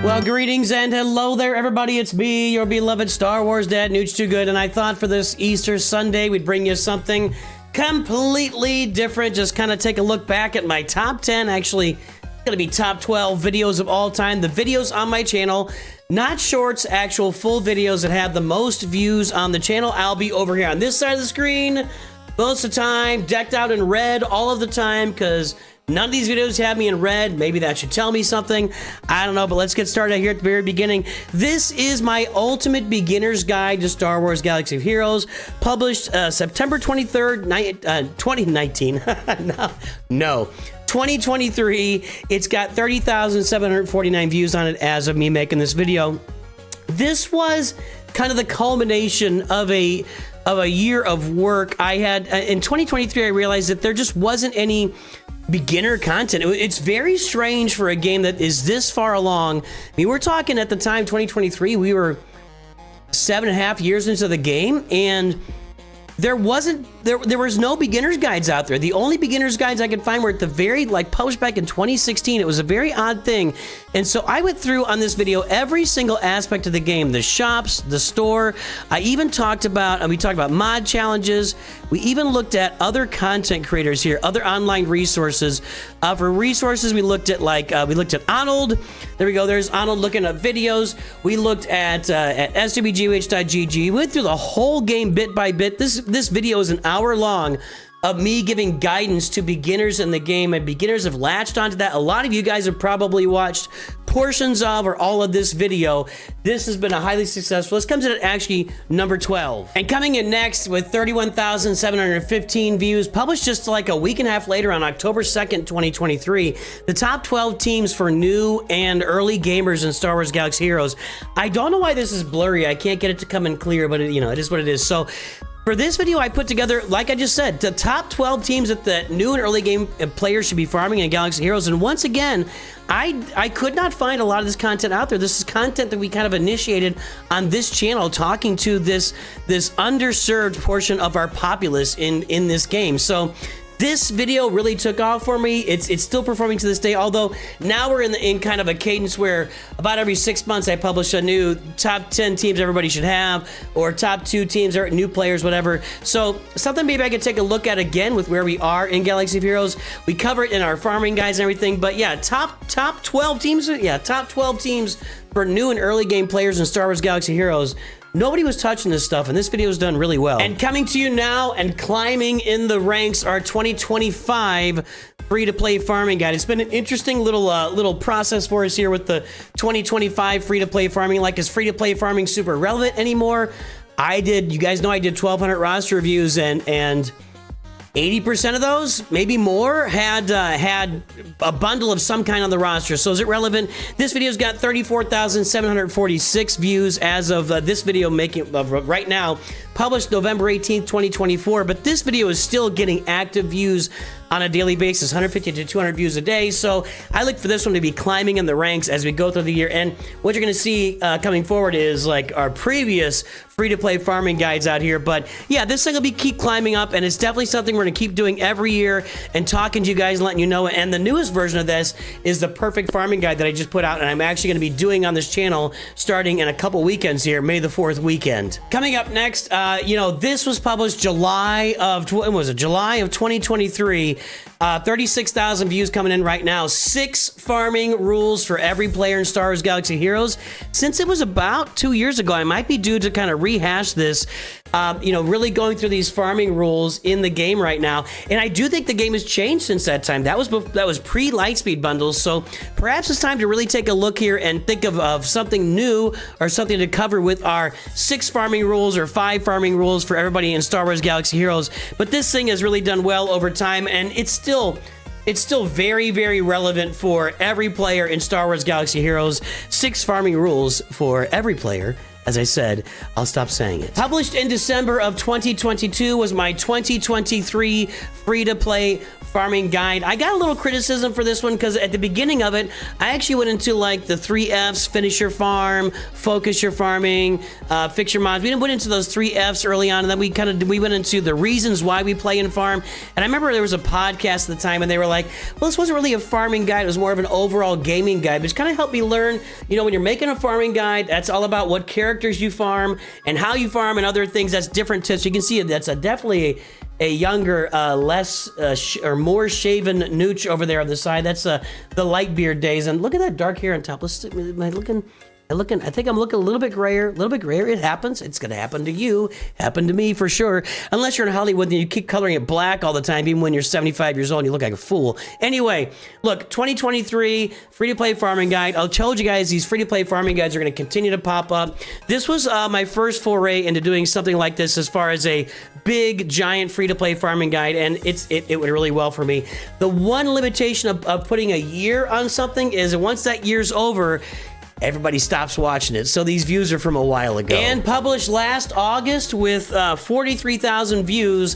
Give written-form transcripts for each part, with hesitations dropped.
Well, greetings and hello there, everybody. It's me, your beloved Star Wars dad, Nooch Too Good, and I thought for this Easter Sunday we'd bring you something completely different. Just kind of take a look back at my top 10, actually, gonna be top 12 videos of all time. The videos on my channel, not shorts, actual full videos that have the most views on the channel. I'll be over here on this side of the screen most of the time, decked out in red all of the time, because none of these videos have me in red. Maybe that should tell me something. I don't know, but let's get started here at the very beginning. This is my ultimate beginner's guide to Star Wars Galaxy of Heroes, published September 23rd, 2019. No. 2023. It's got 30,749 views on it as of me making this video. This was kind of the culmination of a year of work. I had in 2023. I realized that there just wasn't any beginner content. It's very strange for a game that is this far along. I mean, we're talking at the time 2023. We were 7.5 years into the game, and there was no beginner's guides out there. The only beginner's guides I could find were at the very, published back in 2016. It was a very odd thing. And so I went through on this video every single aspect of the game, the shops, the store. I even talked about, we talked about mod challenges. We even looked at other content creators here, other online resources. For resources, we looked at Arnold. There we go. There's Arnold looking at videos. We looked at swgoh.gg. We went through the whole game bit by bit. This video is an hour long of me giving guidance to beginners in the game, and beginners have latched onto that. A lot of you guys have probably watched portions of or all of this video. This has been a highly successful. This comes in at actually number 12. And coming in next with 31,715 views, published just like a week and a half later on October 2nd, 2023, the top 12 teams for new and early gamers in Star Wars Galaxy Heroes. I don't know why this is blurry. I can't get it to come in clear, but it is what it is. So for this video, I put together, like I just said, the top 12 teams that the new and early game players should be farming in Galaxy Heroes. And once again, I could not find a lot of this content out there. This is content that we kind of initiated on this channel, talking to this underserved portion of our populace in this game. So this video really took off for me. It's still performing to this day, although now we're in kind of a cadence where about every 6 months I publish a new top 10 teams everybody should have, or top 2 teams or new players, whatever. So something maybe I could take a look at again with where we are in Galaxy of Heroes. We cover it in our farming guides and everything, but yeah, top 12 teams. Yeah, top 12 teams for new and early game players in Star Wars Galaxy Heroes. Nobody was touching this stuff, and this video is done really well. And coming to you now and climbing in the ranks, our 2025 free-to-play farming guide. It's been an interesting little process for us here with the 2025 free-to-play farming. Is free-to-play farming super relevant anymore? You guys know I did 1,200 roster reviews, and 80% of those, maybe more, had a bundle of some kind on the roster. So is it relevant? This video's got 34,746 views as of this video right now, published November 18th, 2024. But this video is still getting active views on a daily basis, 150 to 200 views a day. So I look for this one to be climbing in the ranks as we go through the year. And what you're going to see coming forward is our previous free-to-play farming guides out here. But yeah, this thing will keep climbing up, and it's definitely something we're going to keep doing every year and talking to you guys and letting you know. And the newest version of this is the perfect farming guide that I just put out, and I'm actually going to be doing on this channel starting in a couple weekends here, May the 4th weekend. Coming up next, this was published July of 2023. 36,000 views coming in right now. 6 farming rules for every player in Star Wars Galaxy Heroes. Since it was about 2 years ago, I might be due to kind of rehash this. Really going through these farming rules in the game right now. And I do think the game has changed since that time. That was pre-Lightspeed bundles. So perhaps it's time to really take a look here and think of something new or something to cover with our 6 farming rules or 5 farming rules for everybody in Star Wars Galaxy Heroes. But this thing has really done well over time, and it's still very, very relevant for every player in Star Wars Galaxy Heroes. 6 farming rules for every player as I said, I'll stop saying it. Published in December of 2022 was my 2023 free-to-play farming guide. I got a little criticism for this one because at the beginning of it, I actually went into like the 3 F's: finish your farm, focus your farming, fix your mods. We went into those 3 F's early on, and then we went into the reasons why we play and farm. And I remember there was a podcast at the time, and they were like, well, this wasn't really a farming guide. It was more of an overall gaming guide, which kind of helped me learn, you know, when you're making a farming guide, that's all about what characters you farm and how you farm and other things. That's different tips. You can see that's definitely a younger, less or more shaven Nooch over there on the side. That's the light beard days. And look at that dark hair on top. Am I looking? I think I'm looking a little bit grayer. It happens. It's going to happen to you. Happen to me for sure. Unless you're in Hollywood and you keep coloring it black all the time, even when you're 75 years old and you look like a fool. Anyway, look, 2023 free-to-play farming guide. I told you guys these free-to-play farming guides are going to continue to pop up. This was my first foray into doing something like this as far as a big, giant free-to-play farming guide, and it went really well for me. The one limitation of putting a year on something is that once that year's over, everybody stops watching it. So these views are from a while ago. And published last August with 43,000 views.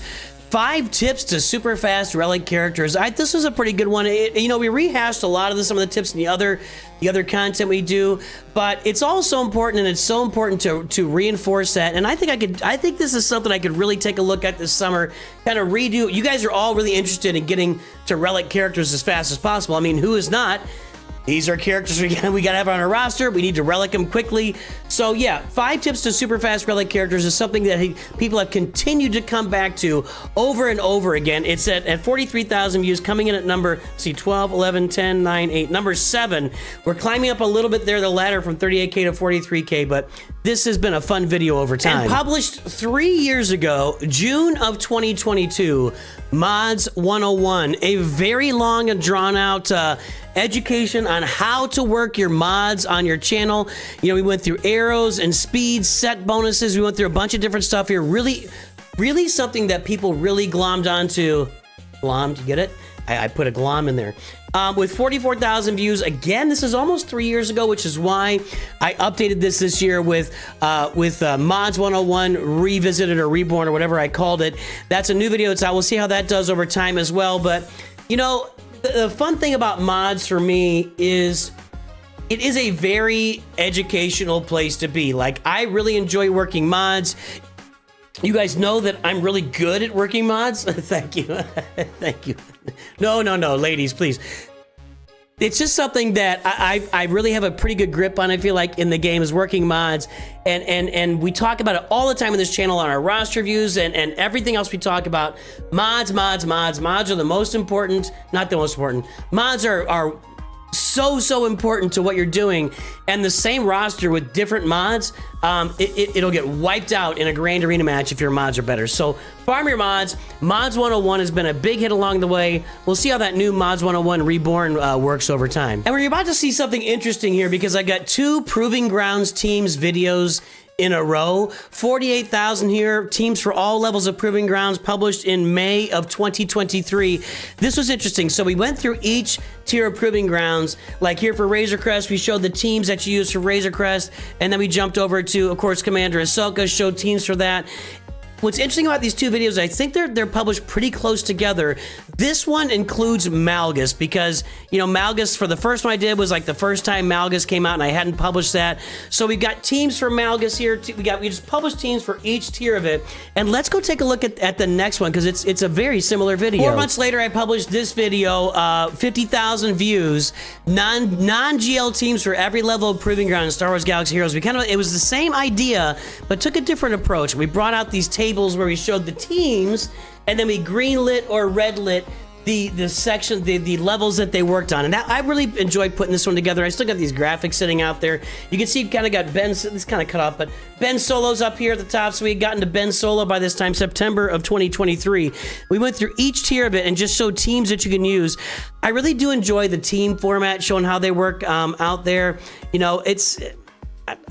5 tips to super fast Relic characters. This was a pretty good one. You know, we rehashed a lot of some of the tips in the other content we do, but it's all so important, and it's so important to reinforce that. And I think this is something I could really take a look at this summer, kind of redo. You guys are all really interested in getting to Relic characters as fast as possible. I mean, who is not? These are characters we got to have on our roster. We need to relic them quickly. So yeah, 5 tips to super fast relic characters is something that people have continued to come back to over and over again. It's at 43,000 views, coming in at number, 12, 11, 10, 9, 8, number 7. We're climbing up a little bit there, the ladder from 38K to 43K, but this has been a fun video over time. And published 3 years ago, June of 2022, Mods 101, a very long and drawn out education on how to work your mods on your channel. You know, we went through arrows and speeds, set bonuses. We went through a bunch of different stuff here. Really, really something that people really glommed onto. Glommed, you get it? I put a glom in there. With 44,000 views. Again, this is almost 3 years ago, which is why I updated this year with Mods 101 Revisited or Reborn or whatever I called it. That's a new video that's out. We'll see how that does over time as well. But, you know, the fun thing about mods for me is it is a very educational place to be. Like, I really enjoy working mods. You guys know that I'm really good at working mods. Thank you. Thank you. No, ladies, please. It's just something that I really have a pretty good grip on, I feel like, in the game, is working mods. And we talk about it all the time on this channel on our roster views and everything else we talk about. Mods are the most important, not the most important. Mods are so important to what you're doing, and the same roster with different mods, it'll get wiped out in a grand arena match if your mods are better. So farm your mods. Mods 101 has been a big hit along the way. We'll see how that new Mods 101 Reborn works over time. And we're about to see something interesting here, because I got 2 Proving Grounds teams videos in a row. 48,000 here, teams for all levels of Proving Grounds, published in May of 2023. This was interesting. So we went through each tier of Proving Grounds. Like here for Razor Crest, we showed the teams that you use for Razor Crest, and then we jumped over to, of course, Commander Ahsoka, showed teams for that. What's interesting about these 2 videos, I think they're published pretty close together. This one includes Malgus, because, you know, Malgus, for the first one I did was like the first time Malgus came out, and I hadn't published that. So we've got teams for Malgus here. We just published teams for each tier of it. And let's go take a look at the next one, because it's a very similar video. 4 months later, I published this video, 50,000 views, non-GL teams for every level of Proving Ground in Star Wars Galaxy Heroes. It was the same idea, but took a different approach. We brought out these tables where we showed the teams, and then we green lit or red lit the section, the levels that they worked on. And I really enjoyed putting this one together. I still got these graphics sitting out there. You can see kind of got Ben, this kind of cut off, but Ben Solo's up here at the top. So we had gotten to Ben Solo by this time, September of 2023. We went through each tier of it and just showed teams that you can use. I really do enjoy the team format, showing how they work out there. You know,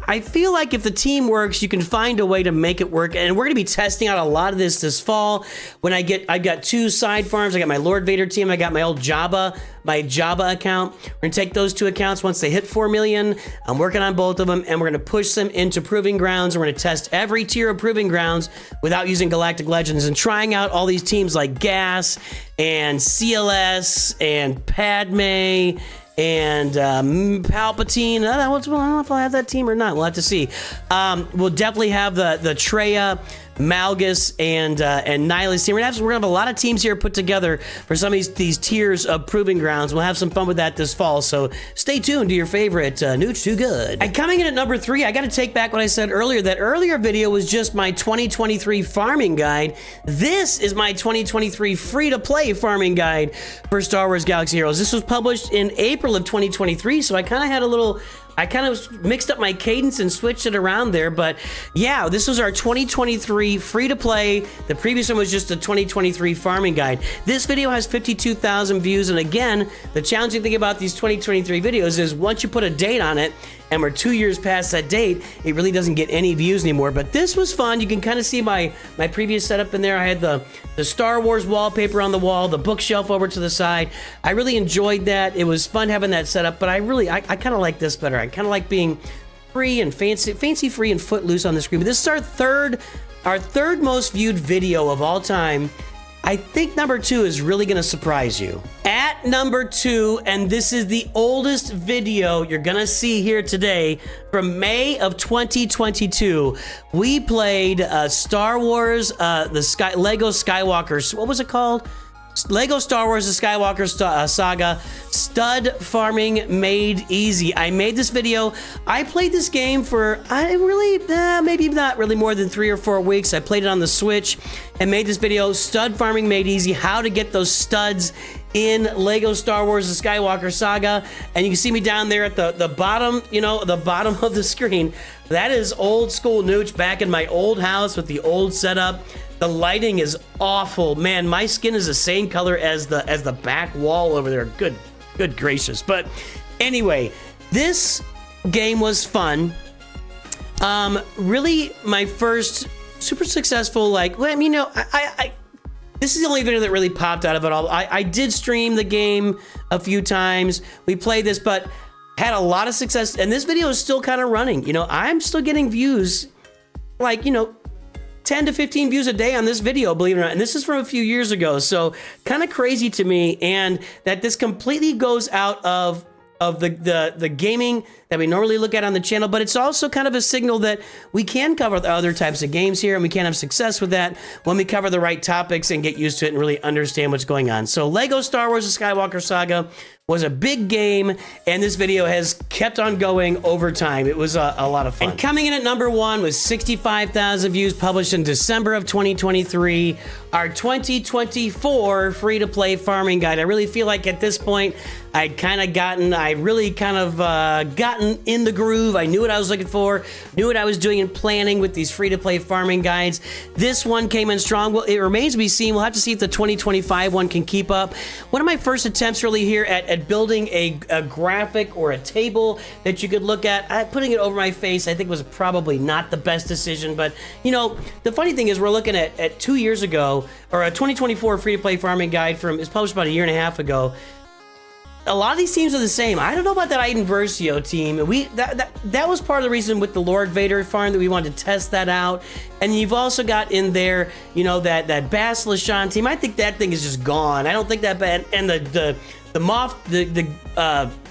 I feel like if the team works, you can find a way to make it work. And we're going to be testing out a lot of this fall. When I've got 2 side farms. I got my Lord Vader team. I got my old my Jabba account. We're going to take those 2 accounts once they hit 4 million. I'm working on both of them, and we're going to push them into Proving Grounds. We're going to test every tier of Proving Grounds without using Galactic Legends and trying out all these teams like Gas and CLS and Padme and Palpatine. I don't know if I'll have that team or not. We'll have to see. We'll definitely have the Traya, Malgus, and Nihilus team. We're gonna have a lot of teams here put together for some of these tiers of Proving Grounds. We'll have some fun with that this fall, so stay tuned to your favorite Nooch Too Good. And coming in at number 3, I gotta take back what I said earlier. That earlier video was just my 2023 farming guide. This is my 2023 free-to-play farming guide for Star Wars Galaxy Heroes. This was published in April of 2023, so I kind of mixed up my cadence and switched it around there, but yeah, this was our 2023 free-to-play. The previous one was just a 2023 farming guide. This video has 52,000 views, and again, the challenging thing about these 2023 videos is once you put a date on it, and we're 2 years past that date, it really doesn't get any views anymore. But this was fun. You can kind of see my previous setup in there. I had the Star Wars wallpaper on the wall, the bookshelf over to the side. I really enjoyed that. It was fun having that setup, but I kind of like this better. I kind of like being free and fancy free and footloose on the screen. But this is our third most viewed video of all time. I think number 2 is really going to surprise you. At number 2, and this is the oldest video you're going to see here today, from May of 2022, we played Star Wars, Lego Skywalker. What was it called? Lego Star Wars The Skywalker Saga, Stud Farming Made Easy. I made this video. I played this game for, maybe not really more than 3 or 4 weeks. I played it on the Switch and made this video, Stud Farming Made Easy, how to get those studs in Lego Star Wars The Skywalker Saga. And you can see me down there at the bottom, the bottom of the screen. That is old school Nooch back in my old house with the old setup. The lighting is awful. Man, my skin is the same color as the back wall over there. Good gracious. But anyway, this game was fun. Really my first super successful, this is the only video that really popped out of it all. I did stream the game a few times. We played this, but had a lot of success. And this video is still kind of running. I'm still getting views, 10 to 15 views a day on this video, believe it or not. And this is from a few years ago. So kind of crazy to me. And that this completely goes out of the gaming that we normally look at on the channel, but it's also kind of a signal that we can cover the other types of games here, and we can have success with that when we cover the right topics and get used to it and really understand what's going on. So Lego Star Wars The Skywalker Saga was a big game, and this video has kept on going over time. It was a lot of fun. And coming in at number 1 was 65,000 views, published in December of 2023, our 2024 free-to-play farming guide. I really feel like at this point, I really kind of gotten in the groove. I knew what I was looking for, knew what I was doing and planning with these free-to-play farming guides. This one came in strong. Well, it remains to be seen. We'll have to see if the 2025 one can keep up. One of my first attempts really here at building a graphic or a table that you could look at. Putting it over my face, I think, was probably not the best decision. But, the funny thing is we're looking at 2 years ago, or a 2024 free-to-play farming guide it's published about a year and a half ago. A lot of these teams are the same. I don't know about that Iden Versio team. That was part of the reason with the Lord Vader farm that we wanted to test that out. And you've also got in there, that Bass LaShawn team. I think that thing is just gone. I don't think that bad. And the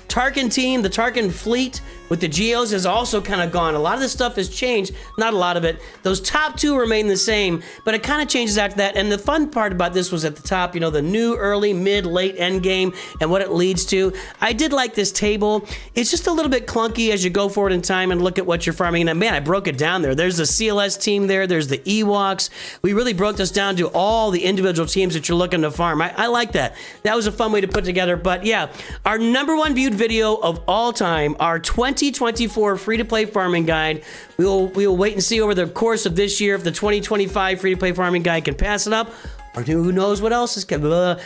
Tarkin team, the Tarkin fleet with the Geos is also kind of gone. A lot of this stuff has changed. Not a lot of it. Those top 2 remain the same, but it kind of changes after that. And the fun part about this was at the top, the new, early, mid, late end game and what it leads to. I did like this table. It's just a little bit clunky as you go forward in time and look at what you're farming. And man, I broke it down there. There's the CLS team there. There's the Ewoks. We really broke this down to all the individual teams that you're looking to farm. I like that. That was a fun way to put together. But yeah, our number 1 viewed video of all time, our 2024 free-to-play farming guide. We will wait and see over the course of this year if the 2025 free-to-play farming guide can pass it up, or who knows what else is coming.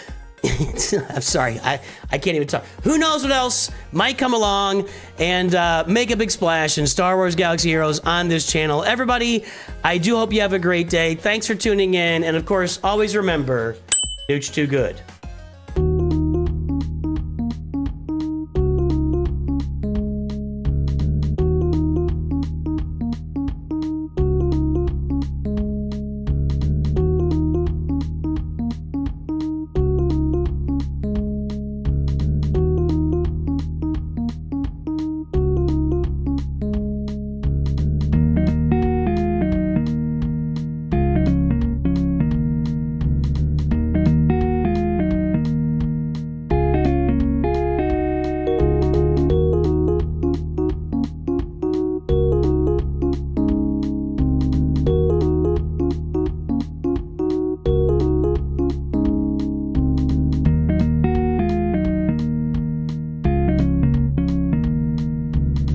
I'm sorry, I can't even talk. Who knows what else might come along and make a big splash in Star Wars Galaxy Heroes on this channel. Everybody, I do hope you have a great day. Thanks for tuning in, and of course, always remember, Nooch Too Good.